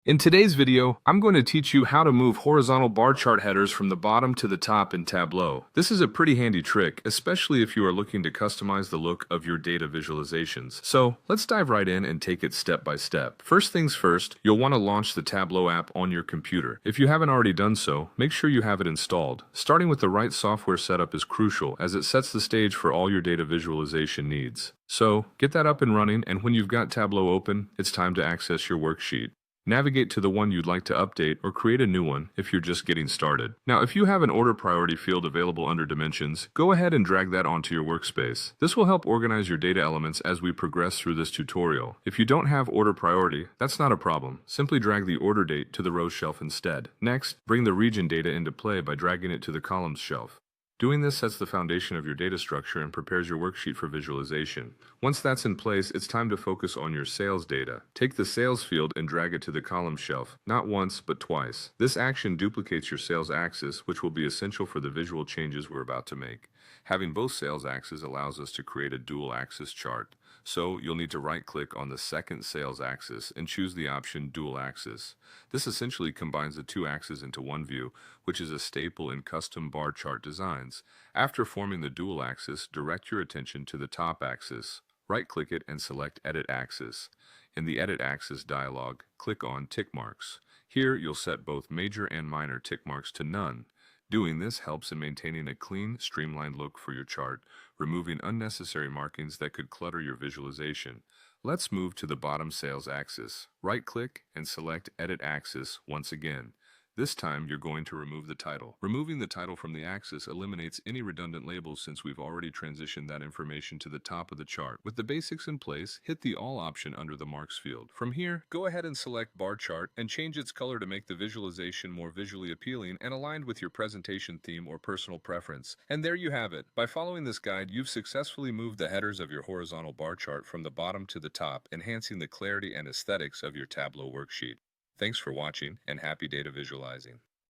In today's video, I'm going to teach you how to move horizontal bar chart headers from the bottom to the top in Tableau. This is a pretty handy trick, especially if you are looking to customize the look of your data visualizations. So let's dive right in and take it step by step. First things first, you'll want to launch the Tableau app on your computer. If you haven't already done so, make sure you have it installed. Starting with the right software setup is crucial as it sets the stage for all your data visualization needs. So get that up and running, and when you've got Tableau open, it's time to access your worksheet. Navigate to the one you'd like to update or create a new one if you're just getting started. Now, if you have an order priority field available under dimensions, go ahead and drag that onto your workspace. This will help organize your data elements as we progress through this tutorial. If you don't have order priority, that's not a problem. Simply drag the order date to the rows shelf instead. Next, bring the region data into play by dragging it to the columns shelf. Doing this sets the foundation of your data structure and prepares your worksheet for visualization. Once that's in place, it's time to focus on your sales data. Take the sales field and drag it to the column shelf, not once, but twice. This action duplicates your sales axis, which will be essential for the visual changes we're about to make. Having both sales axes allows us to create a dual axis chart. So you'll need to right-click on the second sales axis and choose the option Dual Axis. This essentially combines the two axes into one view, which is a staple in custom bar chart designs. After forming the dual axis, direct your attention to the top axis. Right-click it and select Edit Axis. In the Edit Axis dialog, click on Tick Marks. Here, you'll set both major and minor tick marks to none. Doing this helps in maintaining a clean, streamlined look for your chart, removing unnecessary markings that could clutter your visualization. Let's move to the bottom sales axis. Right-click and select Edit Axis once again. This time, you're going to remove the title. Removing the title from the axis eliminates any redundant labels since we've already transitioned that information to the top of the chart. With the basics in place, hit the All option under the Marks field. From here, go ahead and select Bar Chart and change its color to make the visualization more visually appealing and aligned with your presentation theme or personal preference. And there you have it. By following this guide, you've successfully moved the headers of your horizontal bar chart from the bottom to the top, enhancing the clarity and aesthetics of your Tableau worksheet. Thanks for watching, and happy data visualizing.